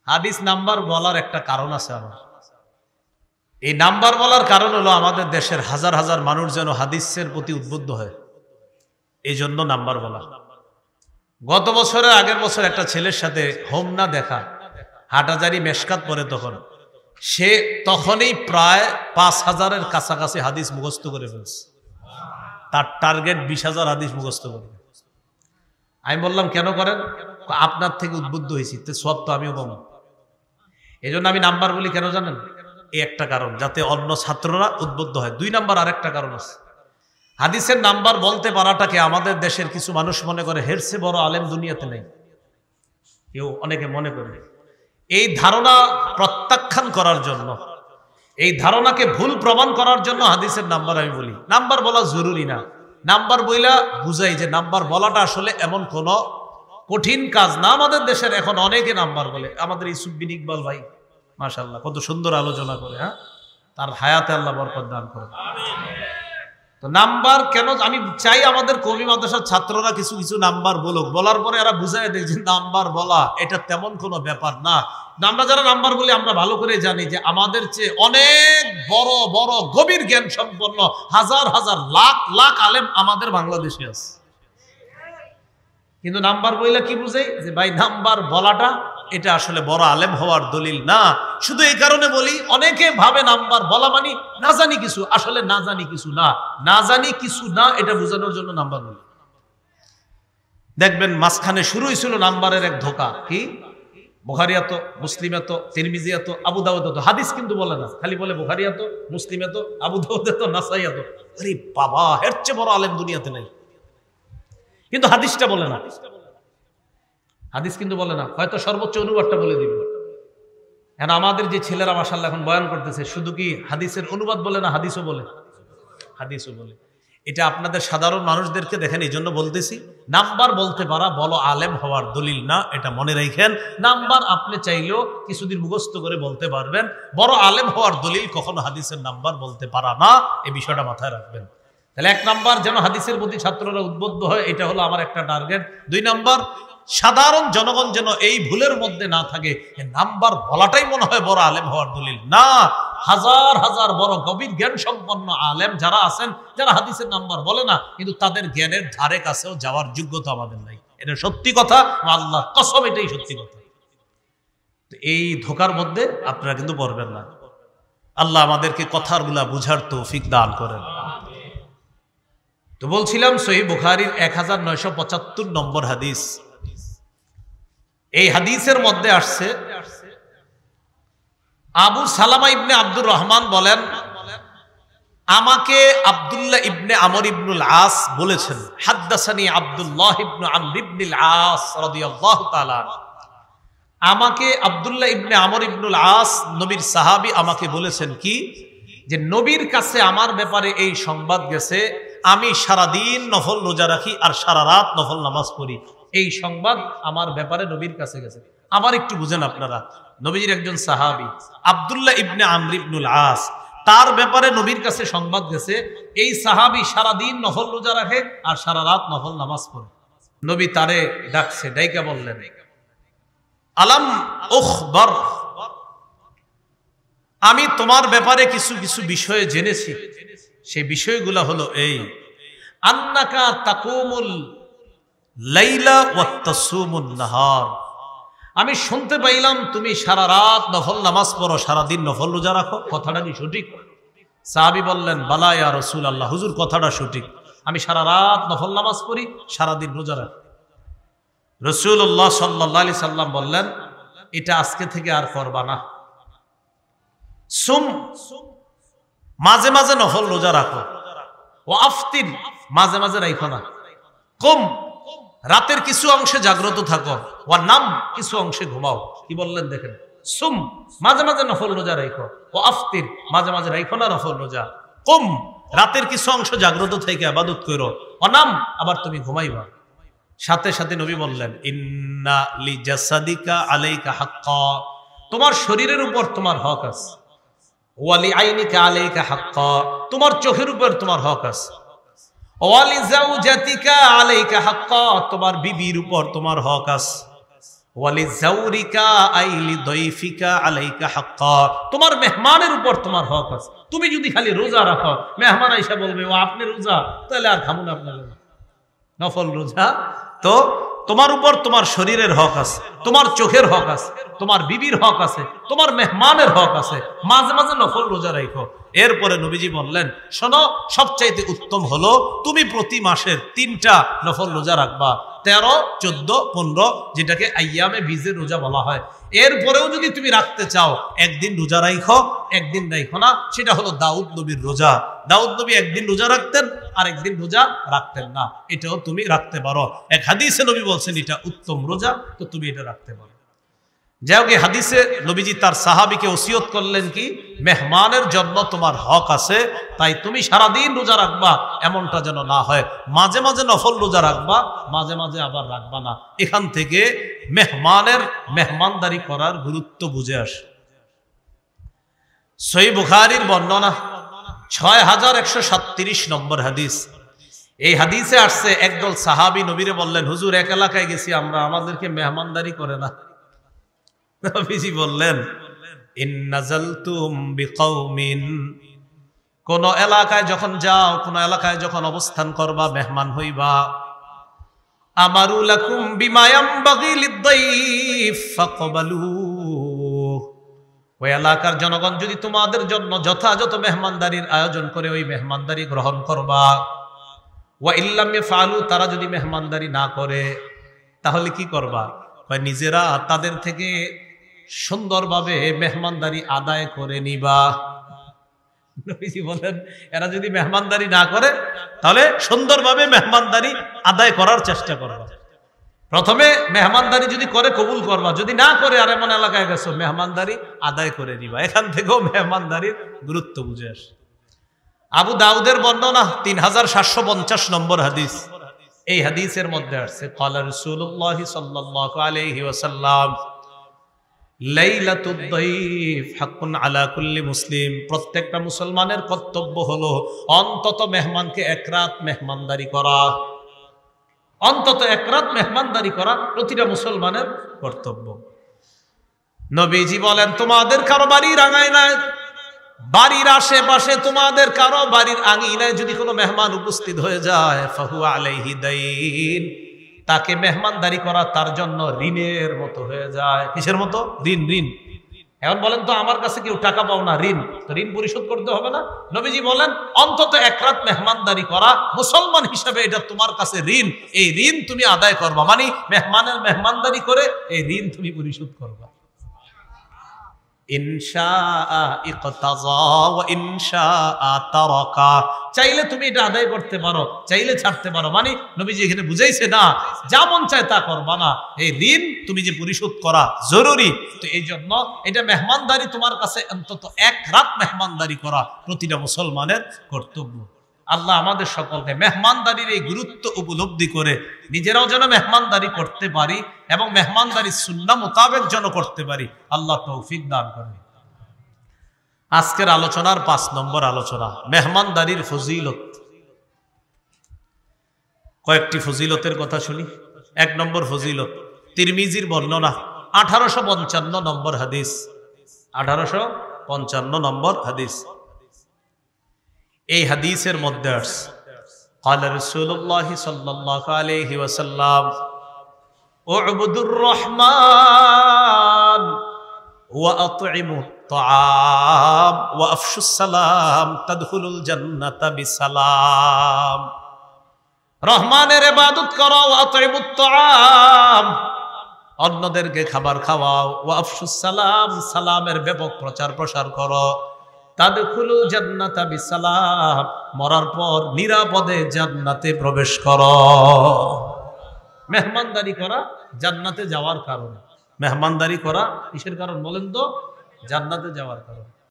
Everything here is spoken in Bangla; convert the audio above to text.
হাদিস নাম্বার বলার একটা কারণ আছে আমার। এই নাম্বার বলার কারণ হলো আমাদের দেশের হাজার হাজার মানুষ যেন হাদিসের প্রতি উদ্বুদ্ধ হয়, এই জন্য নাম্বার বলা। গত বছরের আগের বছর একটা ছেলের সাথে হোমনা দেখা, হাটাজারি মেশকাত পরে, তখন সে তখনই প্রায় 5,000-এর কাছাকাছি হাদিস মুখস্থ করে ফেলছে। তার টার্গেট 20,000 হাদিস মুখস্থ করে। আমি বললাম কেন করেন? আপনার থেকে উদ্বুদ্ধ হয়েছি, তো সব তো আমিও পাবো। এই জন্য আমি নাম্বার বলি কেন জানেন? এই একটা কারণ, যাতে অন্য ছাত্ররা উদ্বুদ্ধ হয়। 2 নাম্বার আরেকটা কারণ আছে। হাদিসের নাম্বার বলতে পারাটাকে আমাদের দেশের কিছু মানুষ মনে করে হের চেয়ে বড় আলেম দুনিয়াতে নেই, কেউ অনেকে মনে করে। এই ধারণা প্রত্যাখ্যান করার জন্য, এই ধারণাকে ভুল প্রমাণ করার জন্য হাদিসের নাম্বার আমি বলি। নাম্বার বলা জরুরি না, নাম্বার বইলা বুঝাই যে নাম্বার বলাটা আসলে এমন কোন কঠিন কাজ না। আমাদের দেশের এখন অনেকে নাম্বার বলে। আমাদের ইউসুফ বিন ইকবাল ভাই মাশাআল্লাহ কত সুন্দর আলোচনা করে, হ্যাঁ, তার হায়াতে আল্লাহ বরকত দান করে। তো নাম্বার কেন আমি চাই আমাদের কবি মাদ্রাসার ছাত্ররা কিছু কিছু নাম্বার বলুক, বলার পরে এরা বুঝাই দেয় যে নাম্বার বলা এটা তেমন কোনো ব্যাপার না। আমরা যারা নাম্বার বলি আমরা ভালো করে জানি যে আমাদের চেয়ে অনেক বড় বড় গভীর জ্ঞান সম্পন্ন হাজার হাজার লাখ লাখ আলেম আমাদের বাংলাদেশে আছে। কিন্তু নাম্বার বইলা কি বুঝাই যে ভাই নাম্বার বলাটা এটা আসলে বড় আলেম হওয়ার দলিল না। শুধু এই কারণে বলি, অনেকে ভাবে নাম্বার বলা মানে না জানি কিছু, আসলে না জানি কিছু না, না জানি কিছু না এটা বোঝানোর জন্য নাম্বার বলি। দেখবেন মাঝখানে শুরু হয়েছিল নাম্বারের এক ধোকা, কি বুখারী এত, মুসলিম এত, তিরমিজি এত, আবু দাউদ এত, হাদিস কিন্তু বলে না, খালি বলে বুখারী এত, মুসলিম এত, আবু দাউদ এত, নাসাই এত। আরে বাবা, এর চেয়ে বড় আলেম দুনিয়াতে নাই। কিন্তু হাদিসটা বলে না, হাদিস কিন্তু বলে না, হয়তো সর্বোচ্চ অনুবাদটা বলে দিবে। এখন আমাদের যে ছেলেরা মাশাআল্লাহ এখন বয়ান করতেছে, শুধু কি হাদিসের অনুবাদ বলে না, হাদিসও বলে, হাদিসও বলে। এটা আপনাদের সাধারণ মানুষদেরকে দেখেন, এই জন্য বলতেছি নাম্বার বলতে পারা বলো আলেম হওয়ার দলিল না, এটা মনে রাখেন। নাম্বার আপনি চাইলেও কিছুদিন মুখস্থ করে বলতে পারবেন, বড় আলেম হওয়ার দলিল কখনো হাদিসের নাম্বার বলতে পারা না, এই বিষয়টা মাথায় রাখবেন। তাহলে 1 নাম্বার যেন হাদিসের প্রতি ছাত্ররা উদ্বুদ্ধ হয়, এটা হলো আমার একটা টার্গেট। 2 নাম্বার, সাধারণ জনগণ যেন এই ভুলের মধ্যে না থাকে নাম্বার বলাটাই মনে হয় বড় আলেম হওয়ার দলিল না। হাজার হাজার বড় গভীর জ্ঞান সম্পন্ন আলেম যারা আছেন, যারা হাদিসের নাম্বার বলে না, কিন্তু তাদের জ্ঞানের ধারে কাছেও যাওয়ার যোগ্যতা আমাদের নাই। এটা সত্যি কথা, আল্লাহর কসম এটাই সত্যি কথা। এই ধোকার মধ্যে আপনারা কিন্তু পড়বেন না। আল্লাহ আমাদেরকে কথাগুলা বুঝার তৌফিক দান করেন। তো বলছিলাম সহিহ বুখারীর 1975 নম্বর হাদিস। এই হাদিসের মধ্যে আসছে, আবু সালামা ইবনে আব্দুর রহমান বলেন, আমাকে আব্দুল্লাহ ইবনে আমর ইবনুল আস বলেছেন, হাদ্দাসানি আব্দুল্লাহ ইবনে আমর ইবনুল আস রাদিয়াল্লাহু তাআলা। আমাকে আব্দুল্লাহ ইবনে আমর ইবনুল আস, নবীর সাহাবী, আমাকে বলেছেন কি, যে নবীর কাছে আমার ব্যাপারে এই সংবাদ গেছে, আমি সারাদিন নফল রোজা রাখি আর সারা রাত নফল নামাজ পড়ি। এই সংবাদ আমার ব্যাপারে নবীর কাছে গেছে। আবার একটু বুঝেন আপনারা, নবীর একজন সাহাবী আব্দুল্লাহ ইবনে আমর ইবনুল আস, তার ব্যাপারে নবীর কাছে সংবাদ গেছে, এই সাহাবী সারাদিন নফল রোজা রাখে আর সারা রাত নফল নামাজ পড়ে। নবী তারে ডাকছে, ডাইকা বললেন, আলাম উখবার, আমি তোমার ব্যাপারে কিছু কিছু বিষয়ে জেনেছি। সেই বিষয়গুলো হলো এই, আন্নাকা তাকুমুল লাইলা ওয়া তাসুমুন নাহার। আমি শুনতে পাইলাম তুমি সারা রাত নফল নামাজ পড়ো, সারাদিন নফল রোজা রাখো, কথাটা কি সঠিক? সাহাবী বললেন, বালা ইয়া রাসূলুল্লাহ, হুজুর কথাটা সঠিক, আমি সারা রাত নফল নামাজ পড়ি, সারাদিন রোজা রাখি। রাসূলুল্লাহ সাল্লাল্লাহু আলাইহি সাল্লাম বললেন, এটা আজকে থেকে আর করবা না। সুম, মাঝে মাঝে নফল রোজা রাখো, ও আফতির, মাঝে মাঝে রাখো না। কুম, রাতের কিছু অংশে জাগ্রত থাকো, ও নাম, কিছু অংশে ঘুমাও। কি বললেন দেখেন, সুম, মাঝে মাঝে নফল রোজা রাখো, ও আফতির, মাঝে মাঝে রাখো না নফল রোজা। কুম, রাতের কিছু অংশ জাগ্রত থেকে ইবাদত করো, ও নাম, আবার তুমি ঘুমাইবা। সাথে সাথে নবী বললেন, ইন্না লিজাসাদিকা আলাইকা হাক্কা, তোমার শরীরের উপর তোমার হক আছে, ওয়ালি আইনিকা আলাইকা হাক্কা, তোমার চোখের উপর তোমার হক আছে, ওয়ালি যাওজাতিকা আলাইকা হাক্কা, তোমার বিবির উপর তোমার হক আছে, ওয়ালিজাউরিকা আইলি দয়ফিকা আলাইকা হাক্কা, তোমার মেহমানের উপর তোমার হক আছে। তুমি যদি খালি রোজা রাখো, মেহমান আইসা বলবে ও আপনি রোজা, তাহলে আর খামুন আপনার নফল রোজা। তো তোমার উপর তোমার শরীরের হক আছে, তোমার চোখের হক আছে, তোমার বিবির হক আছে, তোমার মেহমানের হক আছে। মাঝে মাঝে নফল রোজা রাখো। এরপরে নবীজি বললেন, শোনো, সবচাইতে উত্তম হলো তুমি প্রতি মাসের 3টা নফল রোজা রাখবা, 13, 14, 15, যেটাকে আইয়ামে বীজের রোজা বলা হয়। এরপরেও যদি তুমি রাখতে চাও, একদিন রোজা রাখো, একদিন রাখো না, সেটা হলো দাউদ নবীর রোজা। দাউদ নবী একদিন রোজা রাখতেন আর একদিন রোজা রাখতেন না, এটাও তুমি রাখতে পারো। এক হাদিসে নবী বলছেন এটা উত্তম রোজা, তো তুমি এটা রাখতে পারো। যাই হোক, হাদিসে নবীজি তার সাহাবীকে ওসিয়ত করলেন কি, মেহমানের জন্য তোমার হক আছে, তাই তুমি সারাদিন রোজা রাখবা এমনটা যেন না হয়। মাঝে মাঝে নফল রোজা রাখবা, মাঝে মাঝে আবার রাখবা না। এখান থেকে মেহমানের মেহমানদারি করার গুরুত্ব বুঝে আসে। সহিহ বুখারীর বর্ণনা 6137 নম্বর হাদিস। এই হাদিসে আসছে, একদল সাহাবী নবীরে বললেন, হুজুর, এক এলাকায় গেছি আমরা, আমাদেরকে মেহমানদারি করে না। নবীজি বললেন, ইন্নাজালতুম বিকাউমিন, কোন এলাকায় যখন যাও, কোন এলাকায় যখন অবস্থান করবা, মেহমান হইবা, আমারু লাকুম বিমা ইয়ামবাগি লিদ-দাইফ ফাকবালু, ওই এলাকার জনগণ যদি তোমাদের জন্য যথাযথ মেহমানদারির আয়োজন করে, ওই মেহমানদারি গ্রহণ করবা। ওয়া ইল্লাম ইয়াফআলু, তারা যদি মেহমানদারি না করে, তাহলে কি করবা? নিজেরা তাদের থেকে সুন্দরভাবে মেহমানদারি আদায় করে নিবা। নবীজি বলেন, এরা যদি মেহমানদারি না করে, তাহলে সুন্দরভাবে মেহমানদারি আদায় করার চেষ্টা করবা। প্রথমে মেহমানদারি যদি করে কবুল করবা, যদি না করে আর এমন এলাকায় গেছো, মেহমানদারি আদায় করে নিবা। এখান থেকেও মেহমানদারির গুরুত্ব বুঝে আসে। আবু দাউদের বর্ণনা 3750 নম্বর হাদিস। এই হাদিসের মধ্যে আসছে, ক্বালা রাসূলুল্লাহ সাল্লাল্লাহু আলাইহি ওয়াসাল্লাম, লাইলাতুদ দাইফ হাক্কুন আলা কুল্লি মুসলিম, প্রত্যেকটা মুসলমানের কর্তব্য হলো অন্তত মেহমানকে এক রাত মেহমানদারি করা। অন্তত এক রাত মেহমানদারি করা প্রতিটা মুসলমানের কর্তব্য। নবীজি বলেন, তোমাদের কারো বাড়ির আঙিনায়, বাড়ির আশেপাশে তোমাদের কারো বাড়ির আঙিনায় যদি কোনো মেহমান উপস্থিত হয়ে যায়, ফাহুয়া আলাইহি দাইন, তাকে মেহমানদারি করা তার জন্য ঋণের মতো হয়ে যায়। কিসের মতো? ঋণ। ঋণ। এখন বলেন তো, আমার কাছে কেউ টাকা পাও না, ঋণ, তো ঋণ পরিশোধ করতে হবে না? নবীজি বলেন, অন্তত এক রাত মেহমানদারি করা মুসলমান হিসাবে এটা তোমার কাছে ঋণ। এই ঋণ তুমি আদায় করবা, মানে মেহমানের মেহমানদারি করে এই ঋণ তুমি পরিশোধ করবা। ইনশাআ ইকতাযা ওয়া ইনশাআ তারাকা, চাইলে তুমি এটা আদায় করতে পারো, চাইলে ছাড়তে পারো। মানে নবীজি এখানে বুঝাইছে না যা মন চায় তা করবা না, এই ঋণ তুমি যে পরিশোধ করা জরুরি। তো এই জন্য এটা মেহমানদারি তোমার কাছে অন্তত এক রাত মেহমানদারি করা প্রতিটা মুসলমানের কর্তব্য। আল্লাহ আমাদের সকলকে মেহমানদারির এই গুরুত্ব উপলব্ধি করে নিজেরাও যেন মেহমানদারি করতে পারি এবং মেহমানদারি সুন্নাহ মোতাবেক যেন করতে পারি, আল্লাহ তৌফিক দান করেন। আজকের আলোচনার 5 নম্বর আলোচনা, মেহমানদারির ফজিলত। কয়েকটি ফজিলতের কথা শুনি। 1 নম্বর ফজিলত, তিরমিজির বর্ণনা 1855 নম্বর হাদিস। 1855 নম্বর হাদিস। এই হাদিসের মধ্যে আসছে, ক্বালা রাসূলুল্লাহ সাল্লাল্লাহু আলাইহি ওয়াসাল্লাম, উ'বুদুর রহমান ওয়া আত'ইমুত তা'আম ওয়া আফশুস সালাম তাদখুলুল জান্নাতা বিসালাম। রহমানের ইবাদত করো, ওয়া আত'ইমুত তা'আম, অন্যদেরকে খাবার খাওয়াও, ওয়া আফশুস সালাম, সালামের ব্যাপক প্রচার প্রসার করো, তাদখুলুল জান্নাতা বিসালাম, মরার পর নিরাপদে জান্নাতে প্রবেশ করো। মেহমানদারি করা জান্নাতে যাওয়ার কারণ। মেহমানদারি করা কিসের কারণ বলেন তো? জান্নাতে যাওয়ার কারণ।